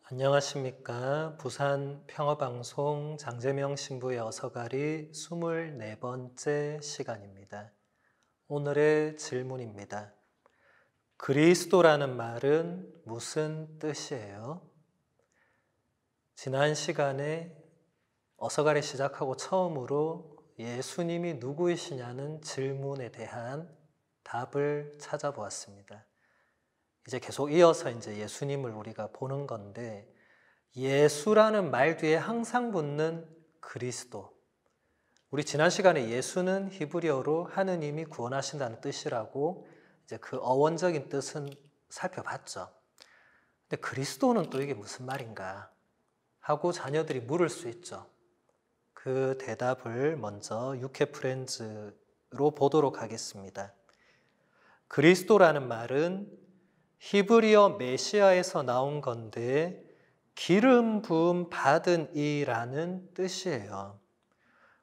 안녕하십니까. 부산 평화방송 장재명 신부의 어서가리 24번째 시간입니다. 오늘의 질문입니다. 그리스도라는 말은 무슨 뜻이에요? 지난 시간에 어서가리 시작하고 처음으로 예수님이 누구이시냐는 질문에 대한 답을 찾아보았습니다. 이제 계속 이어서 예수님을 우리가 보는 건데, 예수라는 말 뒤에 항상 붙는 그리스도. 우리 지난 시간에 예수는 히브리어로 하느님이 구원하신다는 뜻이라고 이제 그 어원적인 뜻은 살펴봤죠. 근데 그리스도는 또 이게 무슨 말인가 하고 자녀들이 물을 수 있죠. 그 대답을 먼저 UK 프렌즈로 보도록 하겠습니다. 그리스도라는 말은 히브리어 메시아에서 나온 건데 기름 부음 받은 이라는 뜻이에요.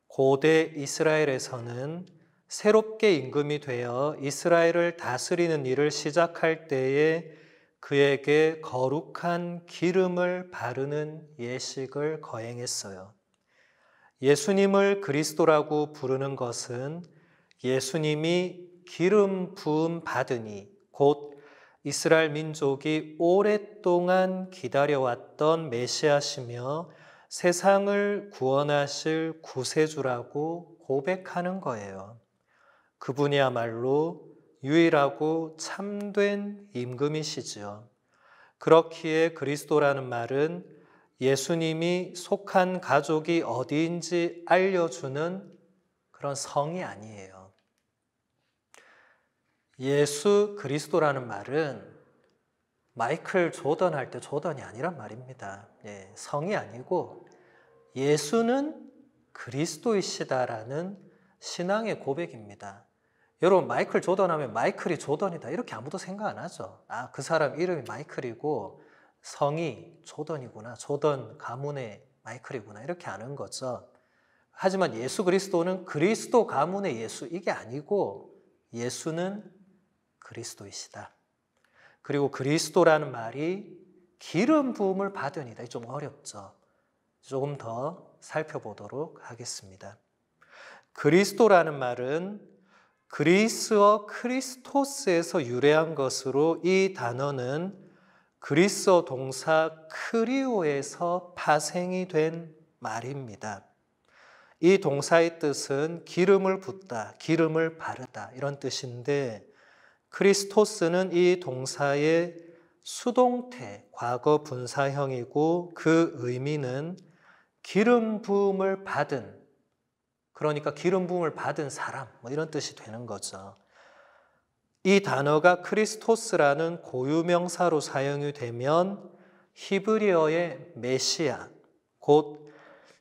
고대 이스라엘에서는 새롭게 임금이 되어 이스라엘을 다스리는 일을 시작할 때에 그에게 거룩한 기름을 바르는 예식을 거행했어요. 예수님을 그리스도라고 부르는 것은 예수님이 기름 부음 받으니 곧 이스라엘 민족이 오랫동안 기다려왔던 메시아시며 세상을 구원하실 구세주라고 고백하는 거예요. 그분이야말로 유일하고 참된 임금이시지요. 그렇기에 그리스도라는 말은 예수님이 속한 가족이 어디인지 알려주는 그런 성이 아니에요. 예수 그리스도라는 말은 마이클 조던 할 때 조던이 아니란 말입니다. 성이 아니고 예수는 그리스도이시다라는 신앙의 고백입니다. 여러분, 마이클 조던 하면 마이클이 조던이다 이렇게 아무도 생각 안 하죠. 그 사람 이름이 마이클이고 성이 조던이구나, 조던 가문의 마이클이구나 이렇게 아는 거죠. 하지만 예수 그리스도는 그리스도 가문의 예수 이게 아니고 예수는 그리스도이시다. 그리고 그리스도라는 말이 기름 부음을 받으니다. 좀 어렵죠. 조금 더 살펴보도록 하겠습니다. 그리스도라는 말은 그리스어 크리스토스에서 유래한 것으로 이 단어는 그리스어 동사 크리오에서 파생이 된 말입니다. 이 동사의 뜻은 기름을 붓다, 기름을 바르다 이런 뜻인데 크리스토스는 이 동사의 수동태, 과거 분사형이고 그 의미는 기름 부음을 받은, 그러니까 기름 부음을 받은 사람 이런 뜻이 되는 거죠. 이 단어가 크리스토스라는 고유명사로 사용이 되면 히브리어의 메시아, 곧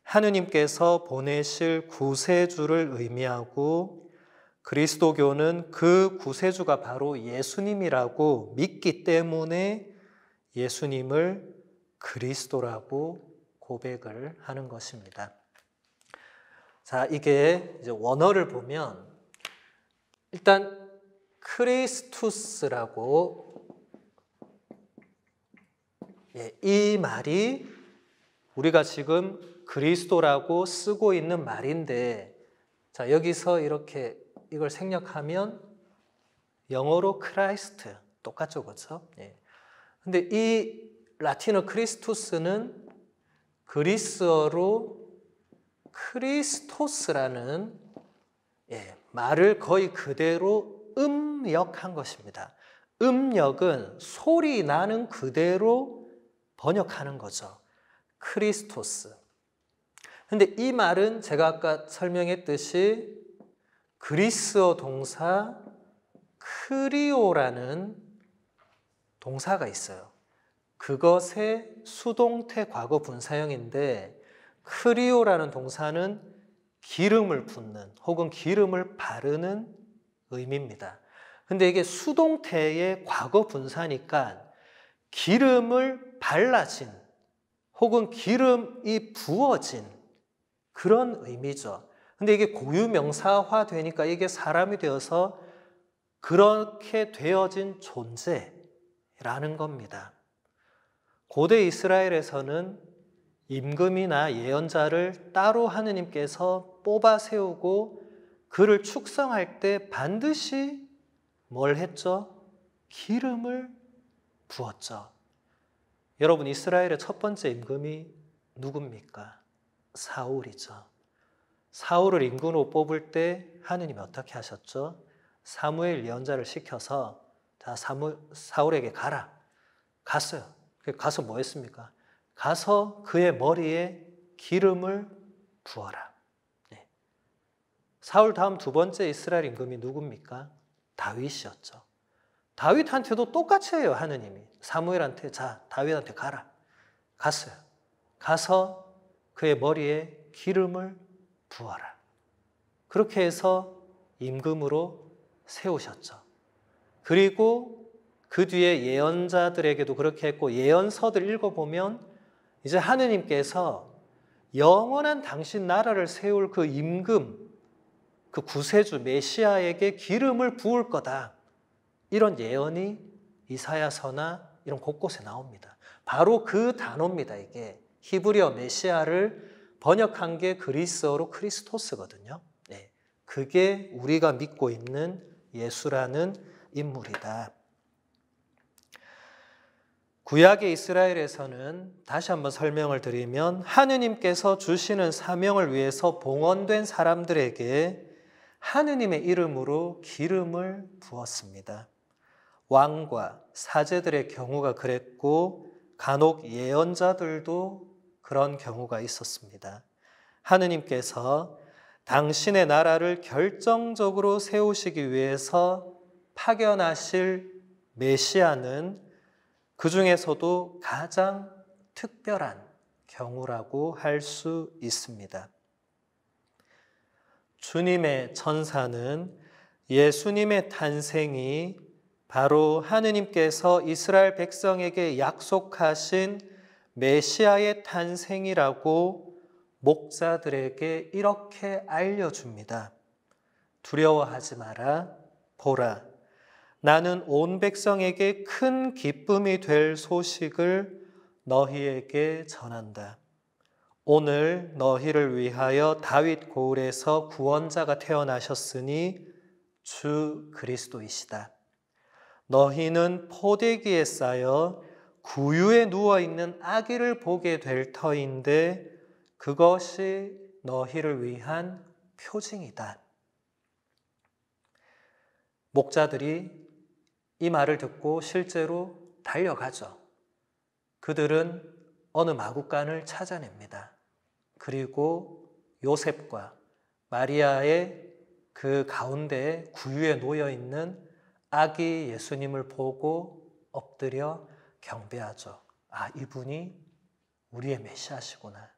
하느님께서 보내실 구세주를 의미하고 그리스도교는 그 구세주가 바로 예수님이라고 믿기 때문에 예수님을 그리스도라고 고백을 하는 것입니다. 자, 이게 이제 원어를 보면 일단 크리스투스라고 이 말이 우리가 지금 그리스도라고 쓰고 있는 말인데, 자, 여기서 이렇게 이걸 생략하면 영어로 크라이스트 똑같죠, 그렇죠? 근데 이 라틴어 크리스투스는 그리스어로 크리스토스라는 말을 거의 그대로 음역한 것입니다. 음역은 소리 나는 그대로 번역하는 거죠. 크리스토스. 근데 이 말은 제가 아까 설명했듯이 그리스어 동사 크리오라는 동사가 있어요. 그것의 수동태 과거 분사형인데 크리오라는 동사는 기름을 붓는 혹은 기름을 바르는 의미입니다. 근데 이게 수동태의 과거 분사니까 기름을 발라진 혹은 기름이 부어진 그런 의미죠. 근데 이게 고유명사화 되니까 이게 사람이 되어서 그렇게 되어진 존재라는 겁니다. 고대 이스라엘에서는 임금이나 예언자를 따로 하느님께서 뽑아 세우고 그를 축성할 때 반드시 뭘 했죠? 기름을 부었죠. 여러분, 이스라엘의 첫 번째 임금이 누굽니까? 사울이죠. 사울을 임금으로 뽑을 때 하느님이 어떻게 하셨죠? 사무엘 예언자를 시켜서 자, 사울에게 가라. 갔어요. 가서 뭐 했습니까? 가서 그의 머리에 기름을 부어라. 네. 사울 다음 두 번째 이스라엘 임금이 누굽니까? 다윗이었죠. 다윗한테도 똑같이 해요, 하느님이. 사무엘한테 자, 다윗한테 가라. 갔어요. 가서 그의 머리에 기름을 부어라. 그렇게 해서 임금으로 세우셨죠. 그리고 그 뒤에 예언자들에게도 그렇게 했고, 예언서들 읽어보면 이제 하느님께서 영원한 당신 나라를 세울 그 임금, 그 구세주 메시아에게 기름을 부을 거다. 이런 예언이 이사야서나 이런 곳곳에 나옵니다. 바로 그 단어입니다. 이게 히브리어 메시아를 번역한 게 그리스어로 크리스토스거든요. 네, 그게 우리가 믿고 있는 예수라는 인물이다. 구약의 이스라엘에서는 다시 한번 설명을 드리면 하느님께서 주시는 사명을 위해서 봉헌된 사람들에게 하느님의 이름으로 기름을 부었습니다. 왕과 사제들의 경우가 그랬고 간혹 예언자들도 그런 경우가 있었습니다. 하느님께서 당신의 나라를 결정적으로 세우시기 위해서 파견하실 메시아는 그 중에서도 가장 특별한 경우라고 할 수 있습니다. 주님의 천사는 예수님의 탄생이 바로 하느님께서 이스라엘 백성에게 약속하신 메시아의 탄생이라고 목자들에게 이렇게 알려줍니다. 두려워하지 마라. 보라, 나는 온 백성에게 큰 기쁨이 될 소식을 너희에게 전한다. 오늘 너희를 위하여 다윗 고을에서 구원자가 태어나셨으니 주 그리스도이시다. 너희는 포대기에 쌓여 구유에 누워있는 아기를 보게 될 터인데 그것이 너희를 위한 표징이다. 목자들이 이 말을 듣고 실제로 달려가죠. 그들은 어느 마구간을 찾아냅니다. 그리고 요셉과 마리아의 그 가운데에 구유에 놓여있는 아기 예수님을 보고 엎드려 경배하죠. 아, 이분이 우리의 메시아시구나.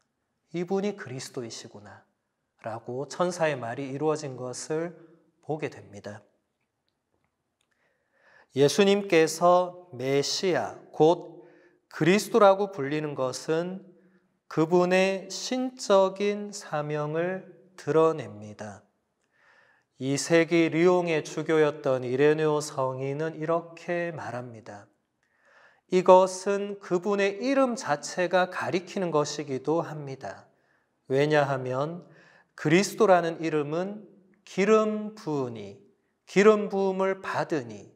이분이 그리스도이시구나. 라고 천사의 말이 이루어진 것을 보게 됩니다. 예수님께서 메시아, 곧 그리스도라고 불리는 것은 그분의 신적인 사명을 드러냅니다. 2세기 리옹의 주교였던 이레네오 성인은 이렇게 말합니다. 이것은 그분의 이름 자체가 가리키는 것이기도 합니다. 왜냐하면 그리스도라는 이름은 기름 부으니, 기름 부음을 받으니,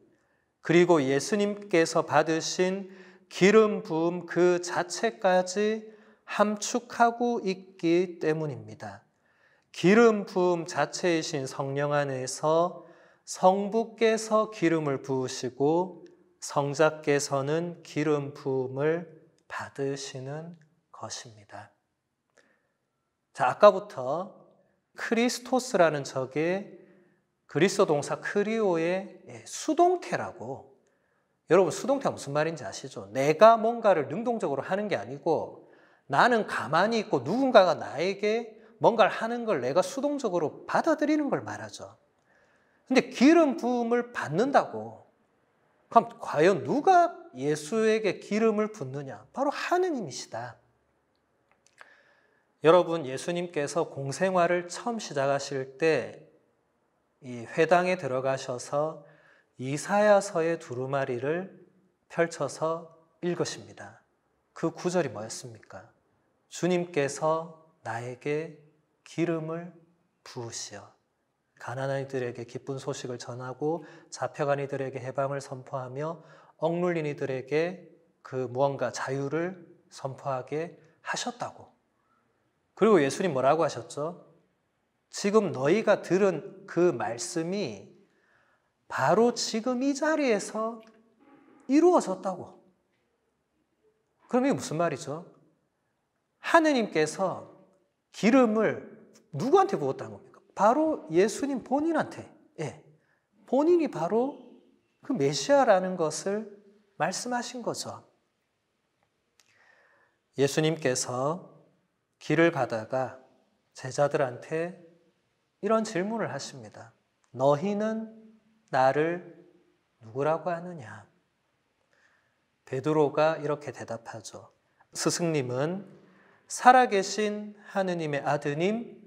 그리고 예수님께서 받으신 기름 부음 그 자체까지 함축하고 있기 때문입니다. 기름 부음 자체이신 성령 안에서 성부께서 기름을 부으시고 성자께서는 기름 부음을 받으시는 것입니다. 자, 아까부터 크리스토스라는 적의 그리스어 동사 크리오의 수동태라고. 여러분, 수동태가 무슨 말인지 아시죠? 내가 뭔가를 능동적으로 하는 게 아니고 나는 가만히 있고 누군가가 나에게 뭔가를 하는 걸 내가 수동적으로 받아들이는 걸 말하죠. 근데 기름 부음을 받는다고. 그럼 과연 누가 예수에게 기름을 붓느냐? 바로 하느님이시다. 여러분, 예수님께서 공생활을 처음 시작하실 때 이 회당에 들어가셔서 이사야서의 두루마리를 펼쳐서 읽으십니다. 그 구절이 뭐였습니까? 주님께서 나에게 기름을 부으시어 가난한 이들에게 기쁜 소식을 전하고 잡혀간 이들에게 해방을 선포하며 억눌린 이들에게 그 무언가 자유를 선포하게 하셨다고. 그리고 예수님 뭐라고 하셨죠? 지금 너희가 들은 그 말씀이 바로 지금 이 자리에서 이루어졌다고. 그럼 이게 무슨 말이죠? 하느님께서 기름을 누구한테 부었다는 겁니까? 바로 예수님 본인한테. 예. 본인이 바로 그 메시아라는 것을 말씀하신 거죠. 예수님께서 길을 가다가 제자들한테 이런 질문을 하십니다. 너희는 나를 누구라고 하느냐? 베드로가 이렇게 대답하죠. 스승님은 살아계신 하느님의 아드님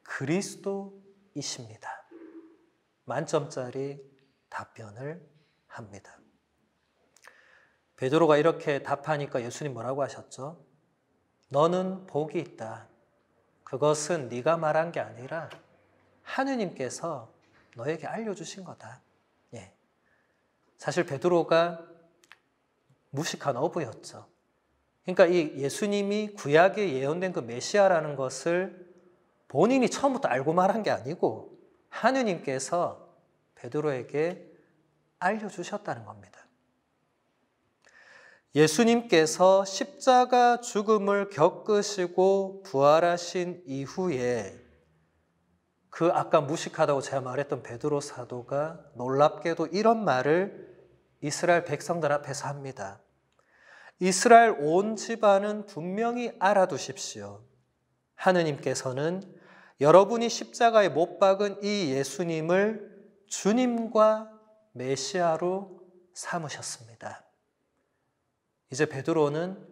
그리스도이십니다. 만점짜리 답변을 합니다. 베드로가 이렇게 답하니까 예수님 뭐라고 하셨죠? 너는 복이 있다. 그것은 네가 말한 게 아니라 하느님께서 너에게 알려주신 거다. 예. 사실 베드로가 무식한 어부였죠. 그러니까 이 예수님이 구약에 예언된 그 메시아라는 것을 본인이 처음부터 알고 말한 게 아니고 하느님께서 베드로에게 알려주셨다는 겁니다. 예수님께서 십자가 죽음을 겪으시고 부활하신 이후에 그 아까 무식하다고 제가 말했던 베드로 사도가 놀랍게도 이런 말을 이스라엘 백성들 앞에서 합니다. 이스라엘 온 집안은 분명히 알아두십시오. 하느님께서는 여러분이 십자가에 못 박은 이 예수님을 주님과 메시아로 삼으셨습니다. 이제 베드로는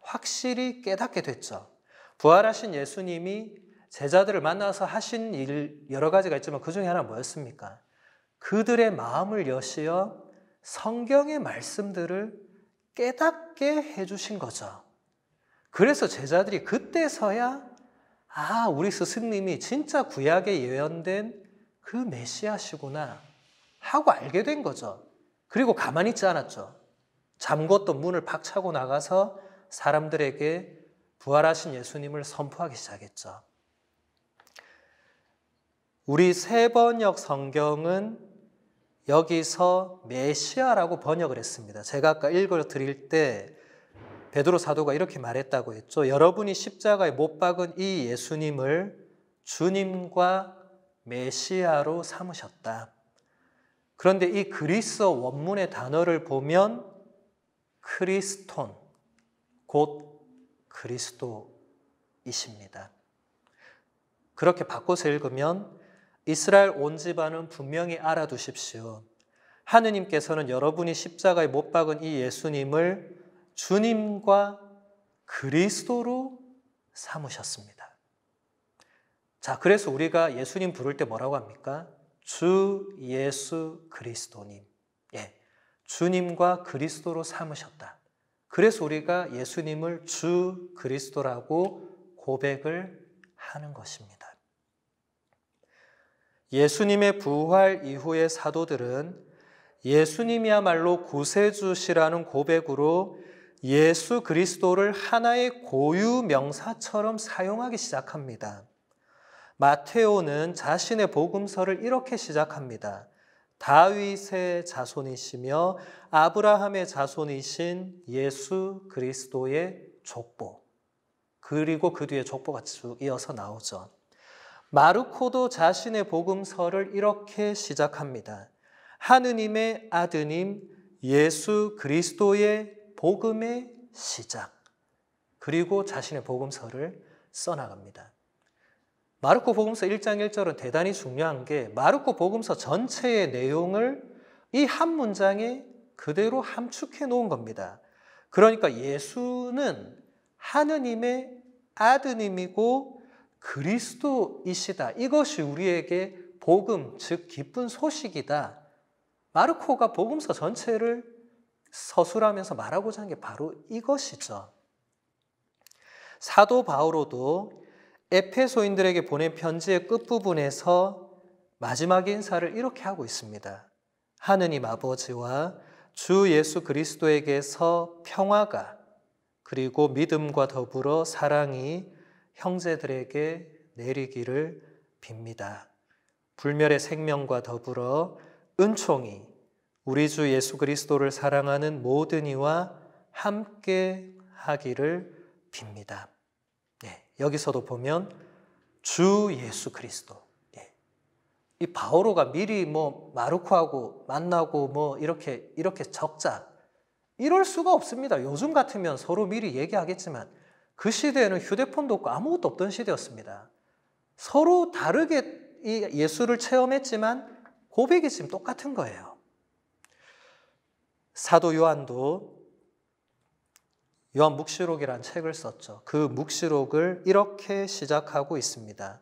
확실히 깨닫게 됐죠. 부활하신 예수님이 제자들을 만나서 하신 일 여러 가지가 있지만 그 중에 하나 뭐였습니까? 그들의 마음을 여시어 성경의 말씀들을 깨닫게 해주신 거죠. 그래서 제자들이 그때서야 우리 스승님이 진짜 구약에 예언된 그 메시아시구나 하고 알게 된 거죠. 그리고 가만히 있지 않았죠. 잠궜던 문을 박차고 나가서 사람들에게 부활하신 예수님을 선포하기 시작했죠. 우리 세번역 성경은 여기서 메시아라고 번역을 했습니다. 제가 아까 읽어드릴 때 베드로 사도가 이렇게 말했다고 했죠. 여러분이 십자가에 못 박은 이 예수님을 주님과 메시아로 삼으셨다. 그런데 이 그리스어 원문의 단어를 보면 크리스톤, 곧 그리스도이십니다. 그렇게 바꿔서 읽으면 이스라엘 온 집안은 분명히 알아두십시오. 하느님께서는 여러분이 십자가에 못 박은 이 예수님을 주님과 그리스도로 삼으셨습니다. 자, 그래서 우리가 예수님 부를 때 뭐라고 합니까? 주 예수 그리스도님. 예, 주님과 그리스도로 삼으셨다. 그래서 우리가 예수님을 주 그리스도라고 고백을 하는 것입니다. 예수님의 부활 이후의 사도들은 예수님이야말로 구세주시라는 고백으로 예수 그리스도를 하나의 고유 명사처럼 사용하기 시작합니다. 마테오는 자신의 복음서를 이렇게 시작합니다. 다윗의 자손이시며 아브라함의 자손이신 예수 그리스도의 족보. 그리고 그 뒤에 족보가 쭉 이어서 나오죠. 마르코도 자신의 복음서를 이렇게 시작합니다. 하느님의 아드님 예수 그리스도의 복음의 시작. 그리고 자신의 복음서를 써나갑니다. 마르코 복음서 1장 1절은 대단히 중요한 게 마르코 복음서 전체의 내용을 이 한 문장에 그대로 함축해 놓은 겁니다. 그러니까 예수는 하느님의 아드님이고 그리스도이시다. 이것이 우리에게 복음, 즉 기쁜 소식이다. 마르코가 복음서 전체를 서술하면서 말하고자 하는 게 바로 이것이죠. 사도 바오로도 에페소인들에게 보낸 편지의 끝부분에서 마지막 인사를 이렇게 하고 있습니다. 하느님 아버지와 주 예수 그리스도에게서 평화가 그리고 믿음과 더불어 사랑이 형제들에게 내리기를 빕니다. 불멸의 생명과 더불어 은총이 우리 주 예수 그리스도를 사랑하는 모든 이와 함께 하기를 빕니다. 네, 여기서도 보면 주 예수 그리스도. 네. 이 바오로가 미리 마르코하고 만나고 이렇게 적자. 이럴 수가 없습니다. 요즘 같으면 서로 미리 얘기하겠지만 그 시대에는 휴대폰도 없고 아무것도 없던 시대였습니다. 서로 다르게 이 예수를 체험했지만 고백이 지금 똑같은 거예요. 사도 요한도 요한묵시록이라는 책을 썼죠. 그 묵시록을 이렇게 시작하고 있습니다.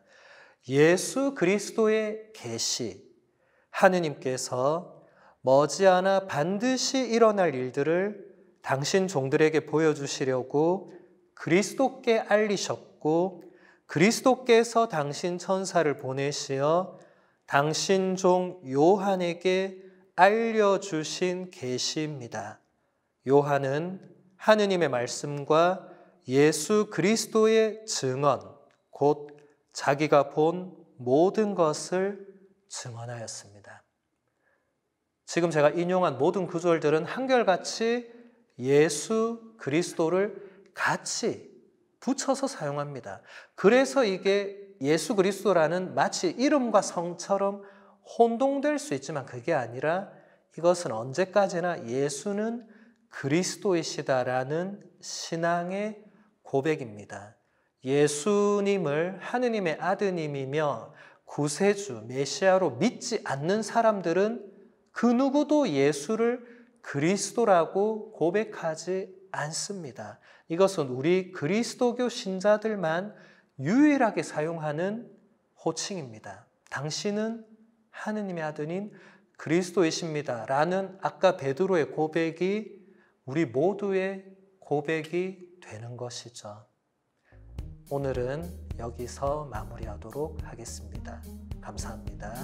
예수 그리스도의 계시, 하느님께서 머지않아 반드시 일어날 일들을 당신 종들에게 보여주시려고 그리스도께 알리셨고 그리스도께서 당신 천사를 보내시어 당신 종 요한에게 알려주신 계시입니다. 요한은 하느님의 말씀과 예수 그리스도의 증언, 곧 자기가 본 모든 것을 증언하였습니다. 지금 제가 인용한 모든 구절들은 한결같이 예수 그리스도를 같이 붙여서 사용합니다. 그래서 이게 예수 그리스도라는 마치 이름과 성처럼 혼동될 수 있지만 그게 아니라 이것은 언제까지나 예수는 그리스도이시다라는 신앙의 고백입니다. 예수님을 하느님의 아드님이며 구세주, 메시아로 믿지 않는 사람들은 그 누구도 예수를 그리스도라고 고백하지 않습니다. 이것은 우리 그리스도교 신자들만 유일하게 사용하는 호칭입니다. 당신은 하느님의 아드님 그리스도이십니다. 라는 아까 베드로의 고백이 우리 모두의 고백이 되는 것이죠. 오늘은 여기서 마무리하도록 하겠습니다. 감사합니다.